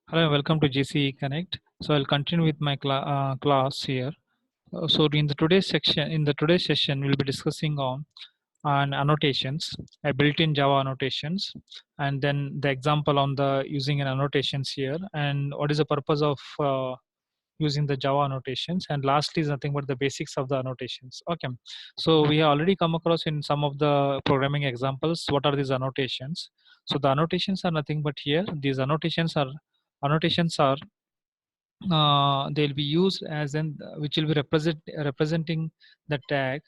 Hello, welcome to GCE Connect. So I'll continue with my class here. So in the today's session, we'll be discussing on annotations, built-in Java annotations, and then the example on the using an annotations here, and what is the purpose of using the Java annotations, and lastly is nothing but the basics of the annotations. Okay, so we have already come across in some of the programming examples. What are these annotations? So the annotations are nothing but here. These annotations are they'll be used as in which will be representing the tag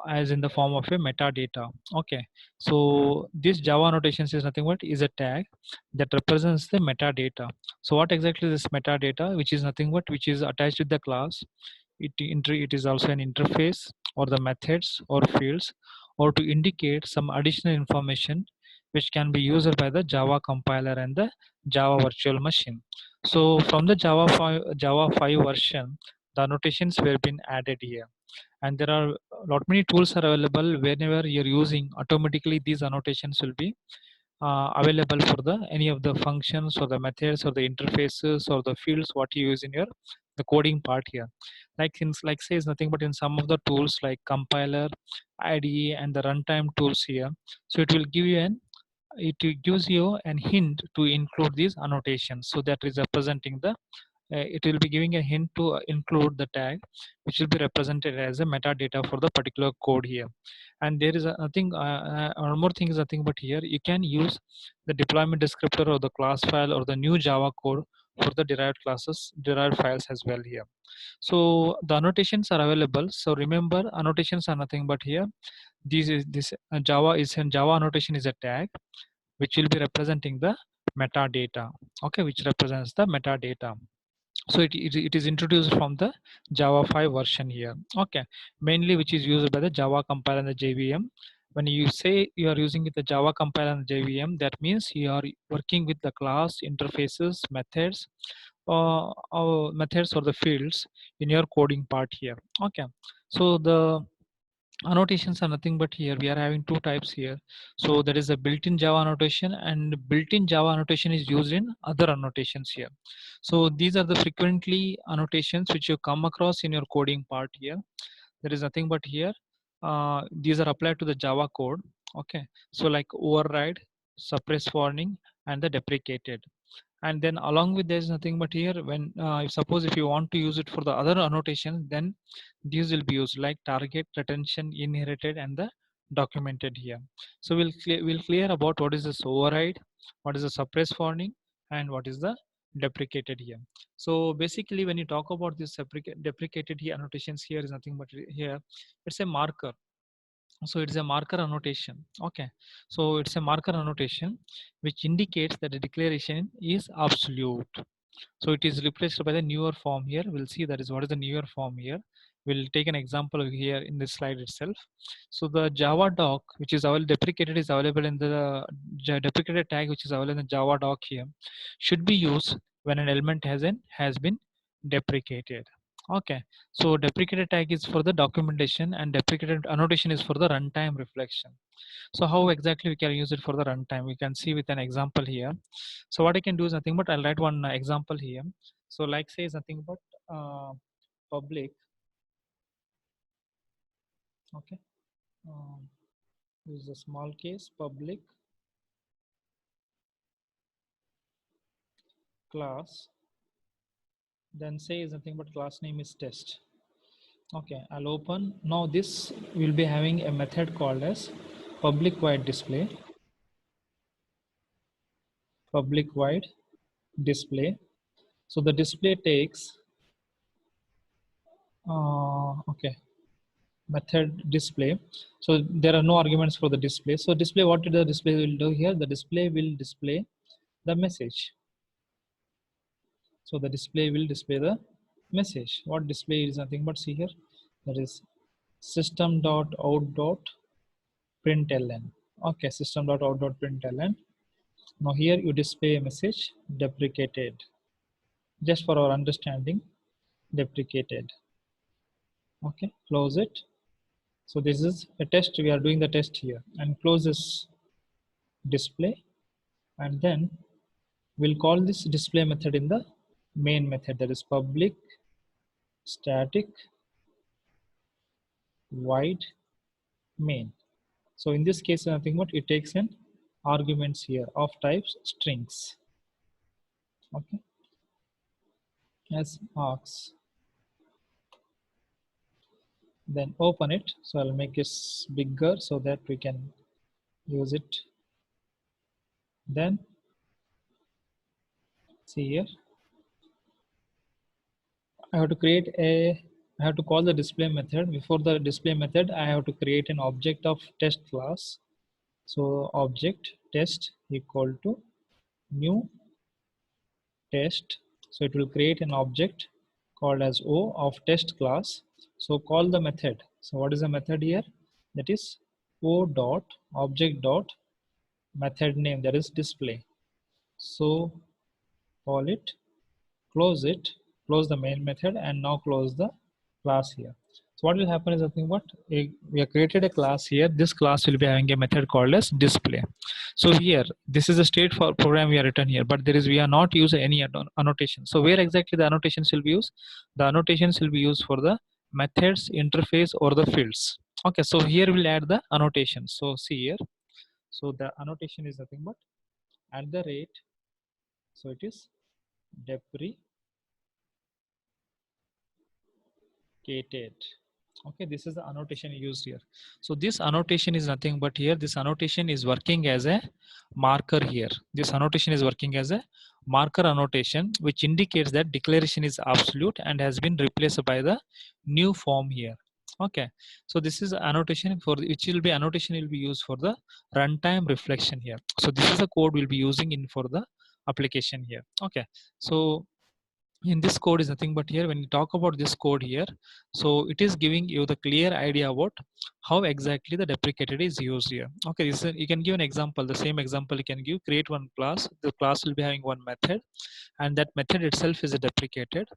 as in the form of a metadata. Okay, so this Java annotations is nothing but is a tag that represents the metadata. So what exactly is this metadata, which is nothing but which is attached with the class. It is also an interface or the methods or fields or to indicate some additional information which can be used by the Java compiler and the Java virtual machine. So from the Java 5 version, the annotations were been added here, and there are a lot many tools are available. Whenever you're using, automatically these annotations will be available for the any of the functions or the methods or the interfaces or the fields what you use in your the coding part here. Like things like says nothing but in some of the tools like compiler, IDE, and the runtime tools here. So it gives you an hint to include these annotations, so that is representing the it will be giving a hint to include the tag which will be represented as a metadata for the particular code here. And there is a nothing one more thing is nothing but here you can use the deployment descriptor or the class file or the new Java code for the derived files as well here. So the annotations are available. So remember, annotations are nothing but here this Java is in Java annotation is a tag which will be representing the metadata. Okay, which represents the metadata. So it is introduced from the Java 5 version here. Okay, mainly which is used by the Java compiler and the JVM. When you say you are using with the Java compiler and the JVM, that means you are working with the class interfaces, methods or the fields in your coding part here. Okay, so the annotations are nothing but here we are having two types here. So there is a built-in Java annotation, and built-in Java annotation is used in other annotations here. So these are the frequently annotations which you come across in your coding part here. There is nothing but here these are applied to the Java code. Okay, so like override, suppress warning, and the deprecated. And then along with there's nothing but here when suppose if you want to use it for the other annotation, then these will be used like target, retention, inherited, and the documented here. So we'll clear about what is this override, what is the suppress warning, and what is the deprecated here. So basically when you talk about this deprecated here annotations, here is nothing but here it's a marker. So it's a marker annotation. Okay, so it's a marker annotation which indicates that the declaration is absolute. So it is replaced by the newer form here. We'll see that is what is the newer form here. We'll take an example here in this slide itself. So the Java doc, which is available, deprecated is available in the deprecated tag, which is available in the Java doc here, should be used when an element has been deprecated. Okay, so deprecated tag is for the documentation and deprecated annotation is for the runtime reflection. So how exactly we can use it for the runtime? We can see with an example here. So what I can do is nothing but I'll write one example here. So like say is nothing but public. Okay, this is a small case public class. Then say is nothing but class name is test. Okay, I'll open. Now this will be having a method called as public void display. Public void display. So the display takes okay, method display. So there are no arguments for the display. So display, what the display will do here? The display will display the message. So the display will display the message. What display is nothing but see here, that is system.out.println. Okay, system.out.println. Now here you display a message deprecated. Just for our understanding, deprecated. Okay, close it. So this is a test. We are doing the test here, and close this display, and then We'll call this display method in the main method, that is public static void main. So in this case, nothing but it takes an arguments here of types strings. Okay, as args. Then open it. So I'll make it bigger so that we can use it. Then see here, I have to create a, I have to call the display method. Before the display method, I have to create an object of test class. So object test equal to new test. So it will create an object called as O of test class. So call the method. So what is the method here? That is O dot object dot method name, that is display. So call it, close it, close the main method, and now close the class here. So what will happen is nothing but we have created a class here. This class will be having a method called as display. So here, this is a state for program we are written here, but we are not using any annotation. So where exactly the annotations will be used? The annotations will be used for the methods, interface, or the fields. Okay, so here we'll add the annotation. So see here. So the annotation is nothing but at the rate. So it is deprecated. Okay, this is the annotation used here. So this annotation is nothing but here, this annotation is working as a marker here. This annotation is working as a marker annotation, which indicates that declaration is absolute and has been replaced by the new form here. Okay, so this is annotation for which will be annotation will be used for the runtime reflection here. So this is the code we'll be using in for the application here. Okay, so in this code is nothing but here when you talk about this code here, so it is giving you the clear idea about how exactly the deprecated is used here. Okay, this is, you can give an example, the same example you can give, create one class, the class will be having one method, and that method itself is a deprecated,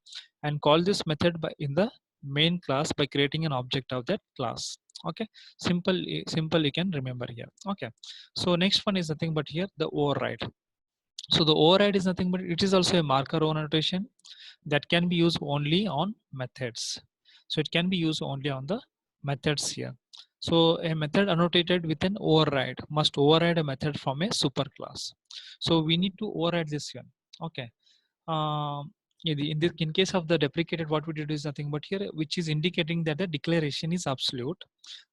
and call this method by in the main class by creating an object of that class. Okay, simple you can remember here. Okay, so next one is nothing but here the override. So the override is nothing but it is also a marker annotation that can be used only on methods. So it can be used only on the methods here. So a method annotated with an override must override a method from a superclass. So we need to override this one. Okay. In case of the deprecated, what we did is nothing but here, which is indicating that the declaration is absolute.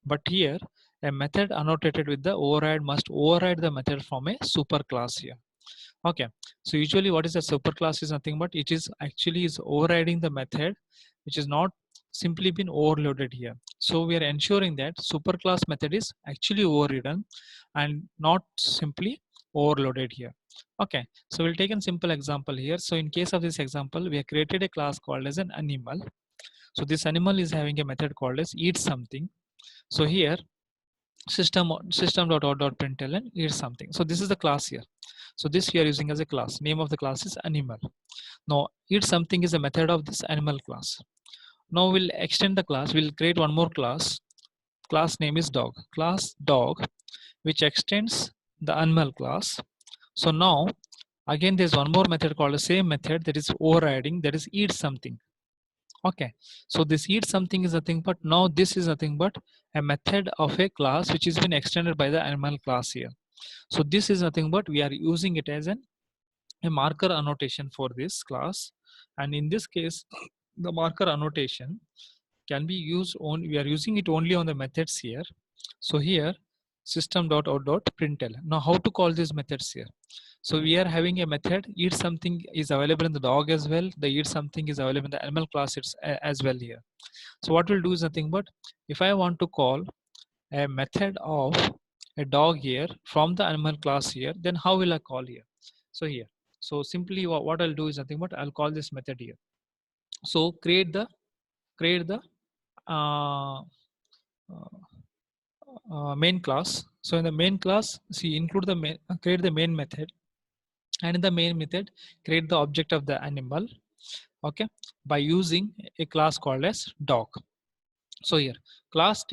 But here, a method annotated with the override must override the method from a superclass here. Okay, so usually what is a superclass is nothing but it is actually is overriding the method which is not simply been overloaded here. So we are ensuring that superclass method is actually overridden and not simply overloaded here. Okay, so we'll take a simple example here. So in case of this example, we have created a class called as an animal. So this animal is having a method called as eat something. So here system.out.println eat something. So this is the class here. So this we are using as a class. Name of the class is animal. Now eat something is a method of this animal class. Now we'll extend the class. We'll create one more class. Class name is dog. Class dog, which extends the animal class. So now again there's one more method called the same method that is overriding, that is eat something. Okay, so this eat something is nothing but now this is nothing but a method of a class which has been extended by the animal class here. So this is nothing but we are using it as a marker annotation for this class, and in this case the marker annotation can be used on, we are using it only on the methods here. So here system.out.println. Now how to call these methods here? So we are having a method eat something is available in the dog as well, the eat something is available in the animal class as well here. So what we'll do is nothing but if I want to call a method of a dog here from the animal class here, then how will I call here? So here, so simply what I'll do is nothing but I'll call this method here. So create the uh, main class. So in the main class, see include the main, create the main method, and in the main method create the object of the animal. Okay, by using a class called as dog. So here class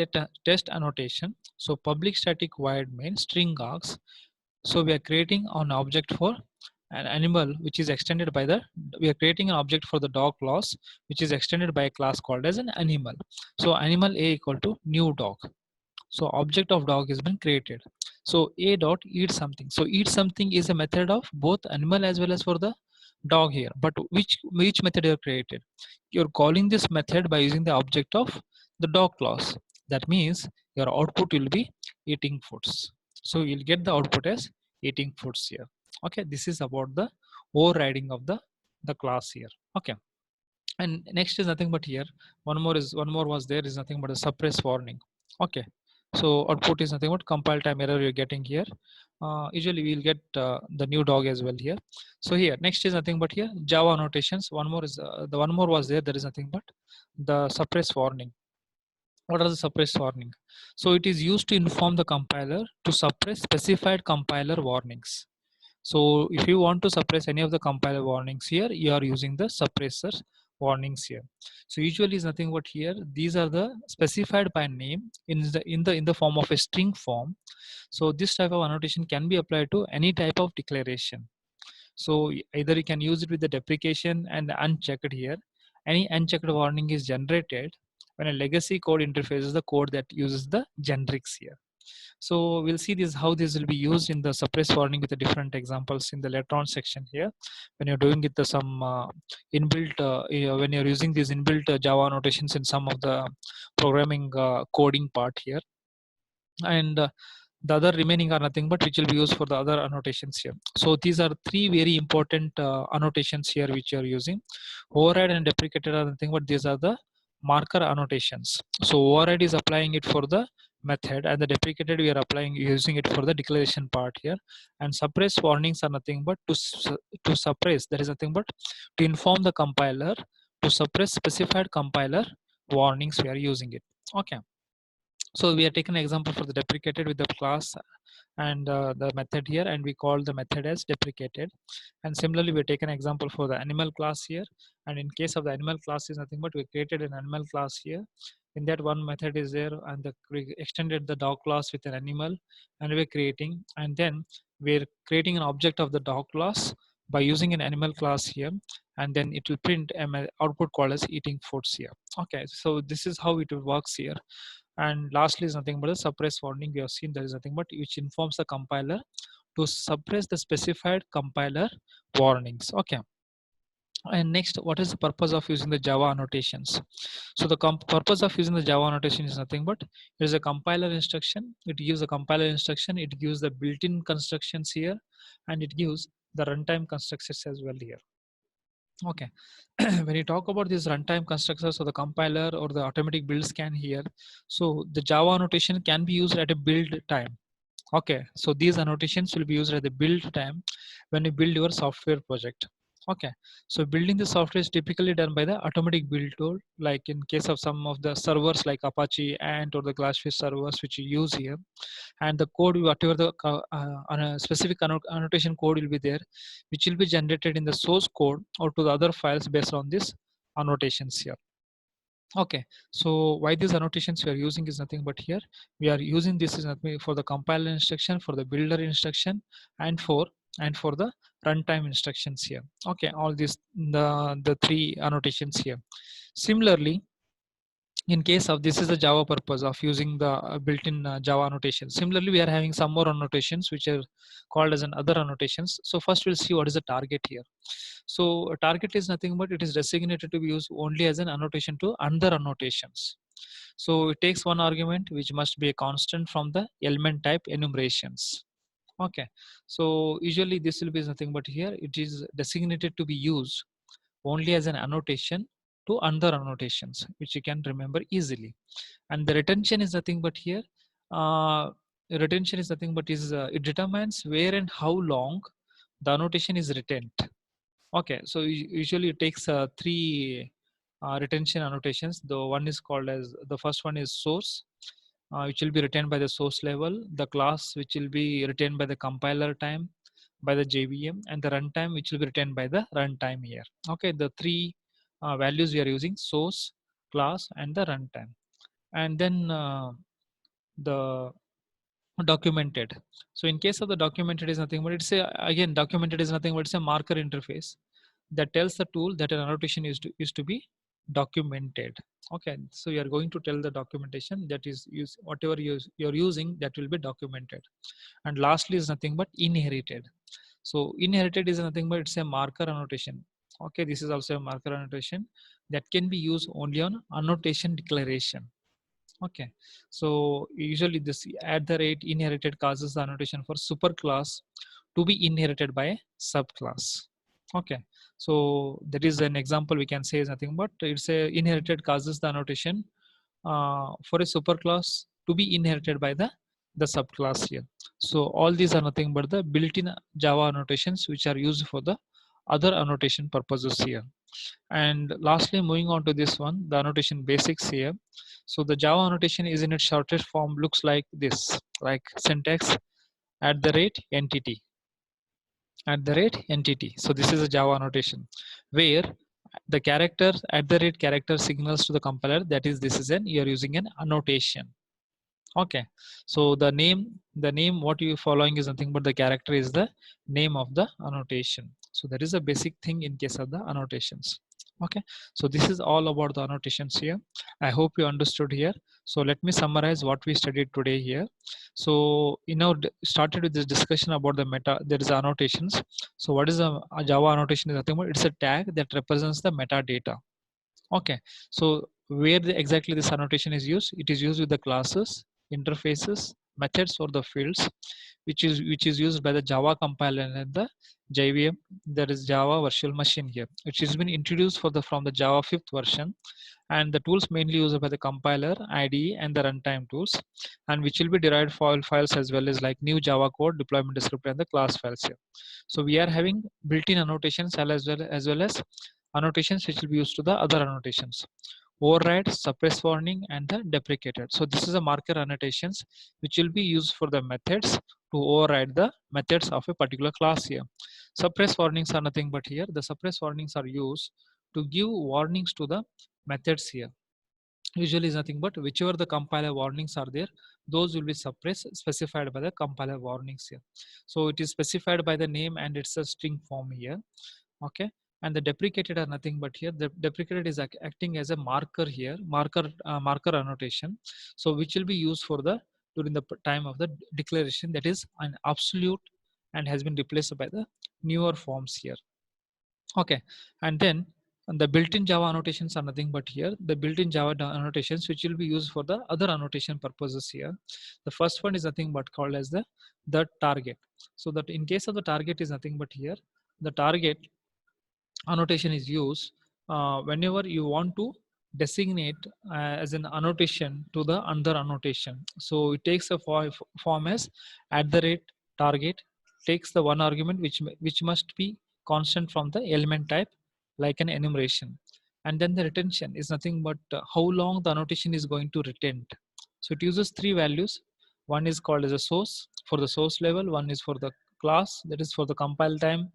test annotation. So public static void main string args. So we are creating an object for an animal which is extended by the, we are creating an object for the dog class which is extended by a class called as an animal. So animal A equal to new dog. So object of dog has been created. So A dot eat something. So eat something is a method of both animal as well as for the dog here. But which method you have created? You're calling this method by using the object of the dog class. That means your output will be eating foods. So you'll get the output as eating foods here. Okay, this is about the overriding of the class here. Okay, and next is nothing but here one more was there is nothing but a suppress warning. Okay, so output is nothing but compile time error you're getting here. Usually we'll get the new dog as well here. So here next is nothing but here Java annotations. One more is the one more was there, there is nothing but the suppress warning. What are the suppress warning? So it is used to inform the compiler to suppress specified compiler warnings. So if you want to suppress any of the compiler warnings here, you are using the suppressor warnings here. So usually is nothing but here, these are the specified by name in the form of a string form. So this type of annotation can be applied to any type of declaration. So either you can use it with the deprecation and unchecked here. Any unchecked warning is generated when a legacy code interfaces the code that uses the generics here. So we'll see this how this will be used in the suppress warning with the different examples in the later on section here. When you're doing it the some inbuilt when you're using these inbuilt Java annotations in some of the programming coding part here, and the other remaining are nothing but which will be used for the other annotations here. So these are three very important annotations here which you are using. Override and deprecated are nothing but these are the marker annotations. So override is applying it for the method, and the deprecated we are applying using it for the declaration part here. And suppress warnings are nothing but to suppress, that is nothing but to inform the compiler to suppress specified compiler warnings we are using it. Okay, so we are taking an example for the deprecated with the class and the method here, and we call the method as deprecated. And similarly, we take an example for the animal class here. And in case of the animal class is nothing but we created an animal class here. In that one method is there, and we extended the dog class with an animal, and we're creating, and then we're creating an object of the dog class by using an animal class here, and then it will print an output called as eating foods here. Okay, so this is how it works here. And lastly is nothing but a suppress warning. We have seen there is nothing but which informs the compiler to suppress the specified compiler warnings. Okay, and next, what is the purpose of using the Java annotations? So the purpose of using the Java annotation is nothing but it is a compiler instruction. It gives a compiler instruction, it gives the built-in constructions here, and it gives the runtime constructions as well here. Okay, when you talk about these runtime constructors or the compiler or the automatic build scan here, so the Java annotation can be used at a build time. Okay, so these annotations will be used at the build time when you build your software project. Okay, so building the software is typically done by the automatic build tool, like in case of some of the servers like Apache Ant or the Glassfish servers which you use here. And the code, whatever the on a specific annotation code will be there, which will be generated in the source code or to the other files based on this annotations here. Okay, so why these annotations we are using is nothing but here we are using this is nothing for the compiler instruction, for the builder instruction, and for the runtime instructions here. Okay, all these the three annotations here. Similarly, in case of this is the Java purpose of using the built-in Java annotation. Similarly, we are having some more annotations which are called as an other annotations. So first we'll see what is the target here. So a target is nothing but it is designated to be used only as an annotation to other annotations. So it takes one argument which must be a constant from the element type enumerations. Okay, so usually this will be nothing but here it is designated to be used only as an annotation to other annotations which you can remember easily. And the retention is nothing but here retention is nothing but is it determines where and how long the annotation is retained. Okay, so usually it takes three retention annotations. The one is called as the first one is source, which will be retained by the source level, the class which will be retained by the compiler time by the JVM, and the runtime which will be retained by the runtime here. Okay, the three values we are using: source, class, and the runtime. And then the documented. So in case of the documented is nothing but it's a, again, documented is nothing but it's a marker interface that tells the tool that an annotation is to be documented. Okay, so you are going to tell the documentation that is use whatever you're using, that will be documented. And lastly is nothing but inherited. So inherited is nothing but it's a marker annotation. Okay, this is also a marker annotation that can be used only on annotation declaration. Okay, so usually this at the rate inherited causes the annotation for superclass to be inherited by a subclass. Okay, so that is an example we can say is nothing but it's a inherited causes the annotation for a superclass to be inherited by the subclass here. So all these are nothing but the built-in Java annotations which are used for the other annotation purposes here. And lastly, moving on to this one, the annotation basics here. So the Java annotation is in its shortest form looks like this, like syntax @entity @entity. So this is a Java annotation where the character @character signals to the compiler that is this is an you're using an annotation. Okay, so the name what you following is nothing but the character is the name of the annotation. So that is a basic thing in case of the annotations. Okay, so this is all about the annotations here. I hope you understood here. So let me summarize what we studied today here. So started with this discussion about the meta, there is annotations. So what is a Java annotation is nothing but it's a tag that represents the metadata. Okay, so where exactly this annotation is used? It is used with the classes, interfaces, methods, or the fields, which is used by the Java compiler and the JVM. There is Java Virtual Machine here, which has been introduced from the Java 5th version, and the tools mainly used by the compiler, IDE, and the runtime tools, and which will be derived files as well as like new Java code, deployment descriptor, and the class files here. So we are having built-in annotations as well as annotations which will be used to the other annotations: override, suppress warning, and the deprecated. So this is a marker annotations which will be used for the methods to override the methods of a particular class here. Suppress warnings are nothing but here the suppress warnings are used to give warnings to the methods here. Usually is nothing but whichever the compiler warnings are there, those will be suppressed, specified by the compiler warnings here. So it is specified by the name and it's a string form here. Okay, and the deprecated are nothing but here the deprecated is acting as a marker here, marker annotation, so which will be used for the during the time of the declaration, that is an absolute, and has been replaced by the newer forms here. Okay, and then the built-in Java annotations are nothing but here the built-in Java annotations which will be used for the other annotation purposes here. The first one is nothing but called as the target. So that in case of the target is nothing but here the target annotation is used whenever you want to designate as an annotation to the another annotation. So it takes a form as @target, takes the one argument which must be constant from the element type, like an enumeration, and then the retention is nothing but how long the annotation is going to retain. So it uses three values. One is called as a source for the source level, one is for the class, that is for the compile time,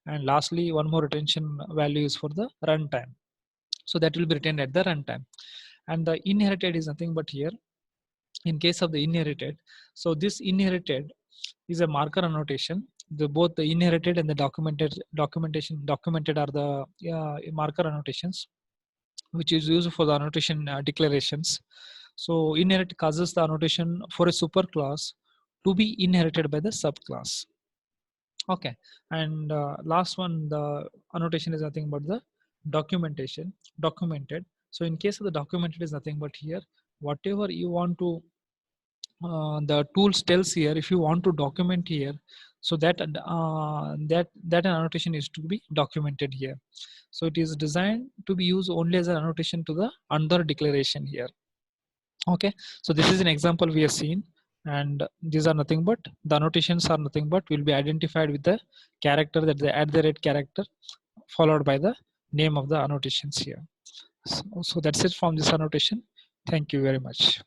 and lastly one more retention value is for the runtime. So that will be retained at the runtime. And the inherited is nothing but here in case of the inherited. So this inherited is a marker annotation. Both the inherited and the documented are the marker annotations which is used for the annotation declarations. So inherit causes the annotation for a superclass to be inherited by the subclass. Okay, and last one, the annotation is nothing but the documented. So in case of the documented is nothing but here whatever you want to the tools tells here, if you want to document here, so that an annotation is to be documented here. So it is designed to be used only as an annotation to the under declaration here. Okay, so this is an example we have seen, and these are nothing but the annotations are nothing but will be identified with the character, that the character followed by the name of the annotations here. So that's it from this annotation. Thank you very much.